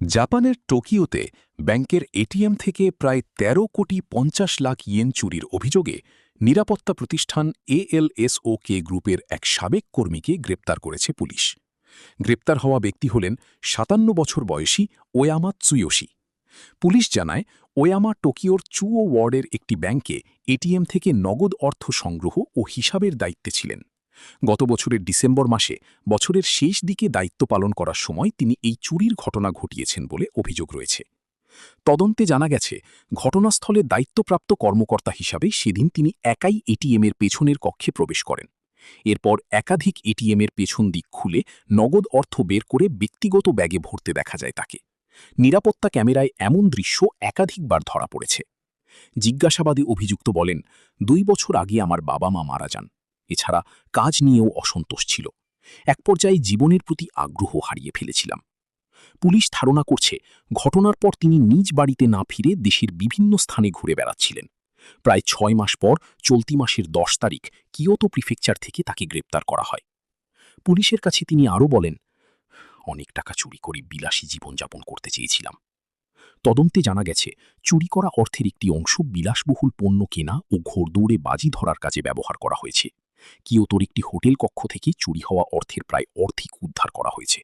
জাপানের টোকিওতে ব্যাংকের এটিএম থেকে প্রায় ১৩ কোটি ৫০ লাখ ইয়েন চুরির অভিযোগে নিরাপত্তা প্রতিষ্ঠান এএলএসওকে গ্রুপের এক সাবেক কর্মীকে গ্রেপ্তার করেছে পুলিশ। গ্রেপ্তার হওয়া ব্যক্তি হলেন ৫৭ বছর বয়সী ওয়ামা তসুয়োশি। পুলিশ জানায়, ওয়ামা টোকিওর চুও ওয়ার্ডের একটি ব্যাংকে এটিএম থেকে নগদ অর্থ সংগ্রহ ও হিসাবের দায়িত্বে ছিলেন। গত বছরের ডিসেম্বর মাসে বছরের শেষ দিকে দায়িত্ব পালন করার সময় তিনি এই চুরির ঘটনা ঘটিয়েছেন বলে অভিযোগ রয়েছে। তদন্তে জানা গেছে, ঘটনাস্থলে দায়িত্বপ্রাপ্ত কর্মকর্তা হিসাবে সেদিন তিনি একাই এটিএমের পেছনের কক্ষে প্রবেশ করেন। এরপর একাধিক এটিএমের পেছন দিক খুলে নগদ অর্থ বের করে ব্যক্তিগত ব্যাগে ভরতে দেখা যায় তাকে। নিরাপত্তা ক্যামেরায় এমন দৃশ্য একাধিকবার ধরা পড়েছে। জিজ্ঞাসাবাদে অভিযুক্ত বলেন, ২ বছর আগে আমার বাবা-মা মারা যান। এছাড়া কাজ নিয়েও অসন্তোষ ছিল। এক পর্যায়ে জীবনের প্রতি আগ্রহ হারিয়ে ফেলেছিলাম। পুলিশ ধারণা করছে, ঘটনার পর তিনি নিজ বাড়িতে না ফিরে দেশের বিভিন্ন স্থানে ঘুরে বেড়াচ্ছিলেন। প্রায় ৬ মাস পর চলতি মাসের ১০ তারিখ কিয়োতো প্রিফেকচার থেকে তাকে গ্রেপ্তার করা হয়। পুলিশের কাছে তিনি আরও বলেন, অনেক টাকা চুরি করে বিলাসী জীবনযাপন করতে চেয়েছিলাম। তদন্তে জানা গেছে, চুরি করা অর্থের একটি অংশ বিলাসবহুল পণ্য কেনা ও ঘোড়দৌড়ে বাজি ধরার কাজে ব্যবহার করা হয়েছে। কিয়োতোর একটি হোটেল কক্ষ থেকে চুরি হওয়া অর্থের প্রায় অর্ধেক উদ্ধার করা হয়েছে।